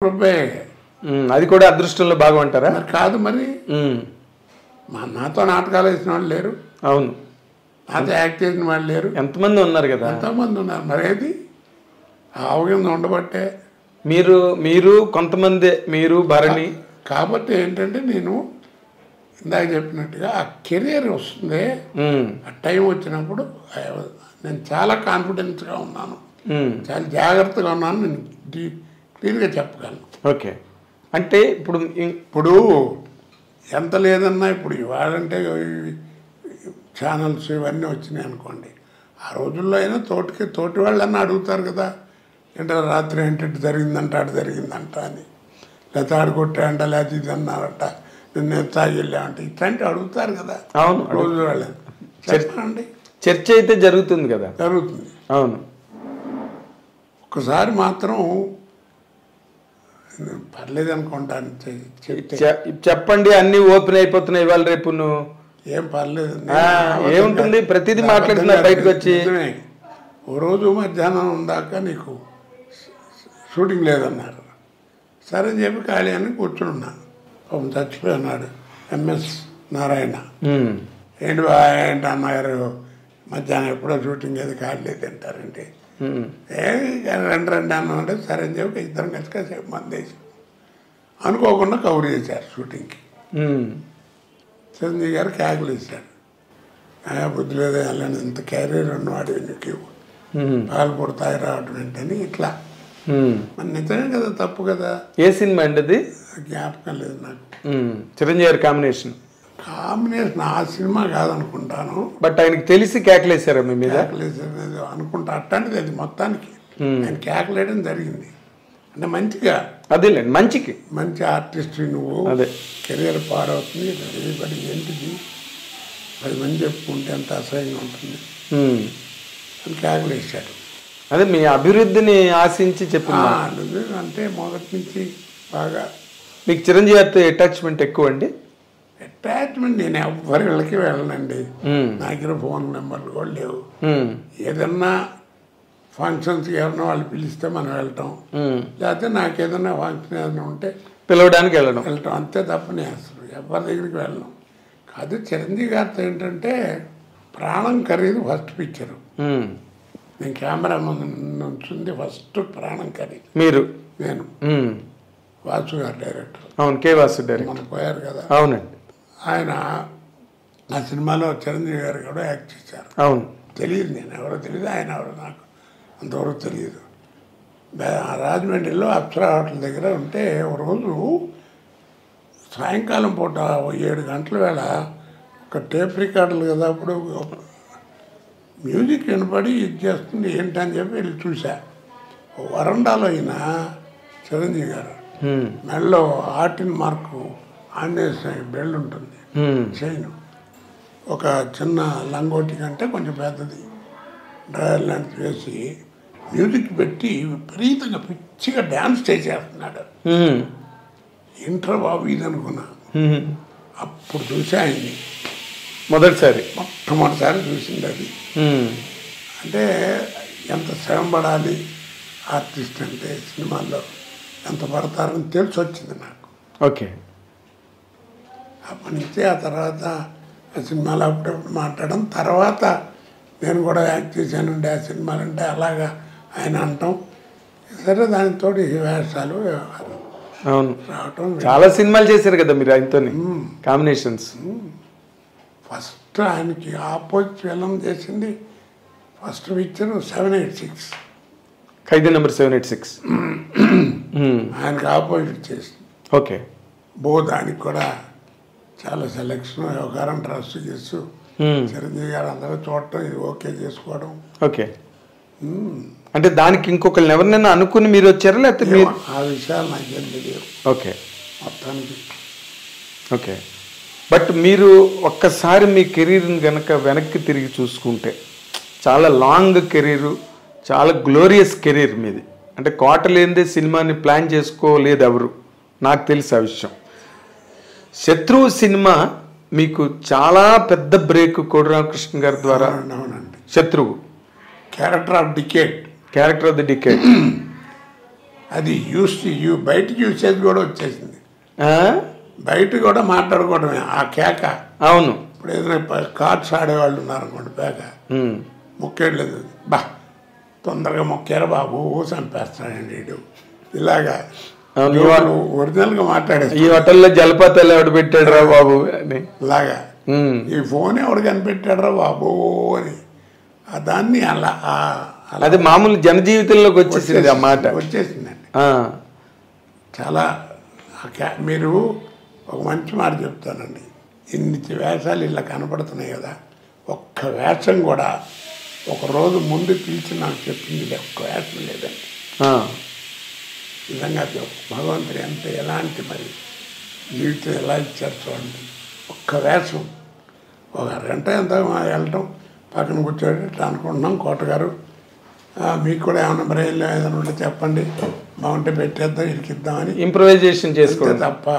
రూపాయి. అది కూడా అదృష్టంలో భాగం అంటారా? మరి కాదు మరి. నాతో నాటకాలు వేసిన వాళ్ళు లేరు, అవును, నాతో యాక్ట్ చేసిన వాళ్ళు లేరు, ఎంతమంది ఉన్నారు కదా, ఎంతమంది ఉన్నారు. మరి ఏది అవగాహన ఉండబట్టే మీరు కొంతమంది, మీరు భరణి. కాబట్టి ఏంటంటే నేను ఇందాక చెప్పినట్టుగా ఆ కెరీర్ వస్తుంది, ఆ టైం వచ్చినప్పుడు నేను చాలా కాన్ఫిడెన్స్గా ఉన్నాను, చాలా జాగ్రత్తగా ఉన్నాను, నేను క్లియర్గా చెప్పగలను. ఓకే, అంటే ఇప్పుడు ఎంత లేదన్నా ఇప్పుడు ఇవాళంటే ఛానల్స్ ఇవన్నీ వచ్చినాయి అనుకోండి, ఆ రోజుల్లో అయినా తోటి వాళ్ళన్నా అడుగుతారు కదా, ఏంటో రాత్రి ఏంటంటే జరిగిందంట, అటు జరిగిందంట అని, లేకపోతే ఆడు కొట్టాడంట, లేకపోతే ఇది అన్నారట, నేను తాగిళ్ళామంటే ఇట్లాంటివి అడుగుతారు కదా. అవును, రోజు వాళ్ళని చెప్పండి, చర్చ అయితే జరుగుతుంది కదా. జరుగుతుంది. అవును, ఒకసారి మాత్రం పర్లేదు అనుకుంటాను, చెప్పండి, అన్ని ఓపెన్ అయిపోతున్నాయి ఇవాళ రేపు. నువ్వు ఏం పర్లేదు, ఏముంటుంది, ప్రతిదీ మాట్లాడుతున్నారు బయటకు వచ్చి. ఓ రోజు మధ్యాహ్నం దాకా నీకు షూటింగ్ లేదన్నారు, సరే అని చెప్పి ఖాళీ అని కూర్చున్నా. పాపం చచ్చిపోయినాడు ఎంఎస్ నారాయణ. ఏంటి ఏంటి అన్నగారు మధ్యాహ్నం ఎప్పుడో షూటింగ్ ఏది ఖాళీ లేదు అంటారంటే, రండి అన్నామంటే సరే అని చెప్పి ఇద్దరం కలిసి కాసేపు మందేసి అనుకోకుండా కవర్ చేశారు షూటింగ్కి. చిరంజీవి గారు క్యాకులు వేశారు, బుద్ధి లేదా వెళ్ళని ఇంత క్యారియర్ ఉన్నవాడు నీకు పాలు పొడతాయి రావడం ఏంటని ఇట్లా. మరి నిజమే కదా, తప్పు కదా. ఏ సినిమా అండి అది? జ్ఞాపకం లేదు నాకు. చిరంజీవి గారి కాంబినేషన్ ఆ సినిమా కాదనుకుంటాను, బట్ ఆయనకి తెలిసి కేకలేసారా మీ మీద? కేకలేసారు అనుకుంటా, అట్లాంటిది అది మొత్తానికి ఆయన కేకలేయడం జరిగింది. అంటే మంచిగా, అదేలేండి, మంచి ఆర్టిస్ట్ నువ్వు, కెరీర్ పాడవుతుంది, బడి ఏంటిది 10 మంది చెప్పుకుంటే ఎంత అసహ్యంగా ఉంటుంది అని కేకలేశాడు. అదే మీ అభివృద్ధిని ఆశించి చెప్పిన అంటే మొదటి నుంచి బాగా. మీకు చిరంజీవి గారితో అటాచ్మెంట్ ఎక్కువ అండి? అటాచ్మెంట్ నేను ఎవరి వెళ్ళకి వెళ్ళనండి, నా దగ్గర ఫోన్ నెంబర్లు కూడా లేవు. ఏదన్నా ఫంక్షన్స్కి ఎవరన్నా వాళ్ళు పిలిస్తే మనం వెళ్ళటం, లేకపోతే నాకు ఏదన్నా ఫంక్షన్ ఏదైనా ఉంటే పిలవడానికి వెళ్ళటం, అంతే తప్ప నేను అసలు ఎవరి దగ్గరికి వెళ్ళను. కాదు, చిరంజీవి గారితో ఏంటంటే ప్రాణం ఖరీదు ఫస్ట్ పిక్చరు. నేను కెమెరా ముందు నుంచింది ఫస్ట్ ప్రాణం ఖరీదు. నేను వాసు గారు డైరెక్టర్. అవును, కే వాసు డైరెక్టర్, మనం పోయారు కదా. అవునండి, ఆయన ఆ సినిమాలో చిరంజీవి గారు కూడా యాక్ట్ చేశారు. అవును, తెలియదు, నేను ఎవరో తెలియదు, ఆయన ఎవరో నాకు అంతవరకు తెలియదు. రాజమండ్రిలో అప్సరా హోటల్ దగ్గర ఉంటే ఒక రోజు సాయంకాలం పూట 7 గంటల వేళ ఒక టేప్ రికార్డులు కదా, అప్పుడు మ్యూజిక్ వినపడి ఇది చేస్తుంది ఏంటని చెప్పి వెళ్ళి చూసా. వరండాలో అయిన చిరంజీవి గారు మెడలో ఆర్టిన్ మార్కు ఆంజనేయ బెల్ట్ ఉంటుంది, చైన్, ఒక చిన్న లంగోటి కంటే కొంచెం పెద్దది డ్రైవర్ లాంటిది వేసి మ్యూజిక్ పెట్టి విపరీతంగా పిచ్చిగా డ్యాన్స్ చేసేస్తున్నాడు. ఇంటర్ బాబు ఇది అనుకున్నా. అప్పుడు చూసా ఆయన్ని మొట్టమొదటిసారి చూసింది అది. అంటే ఎంత శ్రమ పడాలి ఆర్టిస్ట్ అంటే, సినిమాల్లో ఎంత పడతారని తెలిసి వచ్చింది నాకు. ఓకే, అప్పటి నుంచి ఆ తర్వాత ఆ సినిమాలో అప్పుడప్పుడు మాట్లాడడం, తర్వాత నేను కూడా యాక్ట్ చేశానండి ఆ సినిమాలంటే అలాగా ఆయన అంటాం. సరే, దానితో వేషాలు అవును రావటం. చాలా సినిమాలు చేశారు కదా మీరు ఆయనతో కాంబినేషన్స్. ఫస్ట్ ఆయనకి ఆపోజిట్ ఫిల్మ్ చేసింది ఫస్ట్ పిక్చర్ 786, ఖైదీ నెంబర్ 786 ఆయనకి ఆపోజిట్ చేసింది. ఓకే, దానికి కూడా చాలా సెలెక్షన్, వ్యవహారం, ట్రస్ట్ చేస్తూ చిరంజీవి గారు అందరూ చూడటం, ఇది ఓకే చేసుకోవడం. ఓకే, అంటే దానికి ఇంకొకరిని ఎవరినైనా అనుకుని మీరు వచ్చారా, లేకపోతే మీరు? ఆ విషయాలు నాకేం తెలియదు. ఓకే, మొత్తానికి ఓకే. బట్ మీరు ఒక్కసారి మీ కెరీర్ని కనుక వెనక్కి తిరిగి చూసుకుంటే చాలా లాంగ్ కెరీరు, చాలా గ్లోరియస్ కెరీర్ మీది. అంటే కోట లేనిదే సినిమాని ప్లాన్ చేసుకోలేదు ఎవరు, నాకు తెలుసు ఆ విషయం. శత్రువు సినిమా మీకు చాలా పెద్ద బ్రేక్ కోడి రామకృష్ణ గారి ద్వారా. శత్రువు క్యారెక్టర్ ఆఫ్ ది డికేడ్. అది బయట చూసేది కూడా వచ్చేసింది. ఆ? బయట కూడా మాట్లాడుకోవడమే ఆ కేక. అవును. ఇప్పుడు ఏదైనా కార్డ్స్ ఆడేవాళ్ళు ఉన్నారనుకోండి, పేక మొక్కేయలేదు, బా తొందరగా మొక్కారా బాబు చంపేస్తాడండి వీడు, ఇలాగా ఒరిజినల్గా మాట్లాడేది. ఈ హోటల్లో జలపాతాలు ఎవడు పెట్టాడు రా బాబు అని ఇలాగా, ఈ ఫోన్ ఎవడు కనిపెట్టాడు రా బాబు అని దాన్ని అలా అది మామూలు జనజీవితంలోకి వచ్చేసింది ఆ మాట. వచ్చేసిందండి. చాలా మీరు ఒక మంచి మాట చెప్తానండి, ఇన్ని వేషాలు ఇలా కనపడుతున్నాయి కదా, ఒక్క వేషం కూడా ఒకరోజు ముందు పిలిచి నాకు చెప్పింది ఒక్క వేషం లేదండి. నిజంగా భగవంతుడు ఎంత ఎలాంటి మరి జీవితం ఎలా ఇచ్చారు చూడండి. ఒక్క వేషం ఒక అరగంట ఎంత వెళ్ళటం, పక్కన కూర్చోండి ఇట్లా అనుకుంటున్నాం, కోటగారు మీకు కూడా ఏమైనా బ్రెయిన్లో ఏదైనా ఉంటే చెప్పండి, బాగుంటే పెట్టేద్దాం ఇరికిద్దామని ఇంప్రూవైజేషన్ చేసుకోండి తప్ప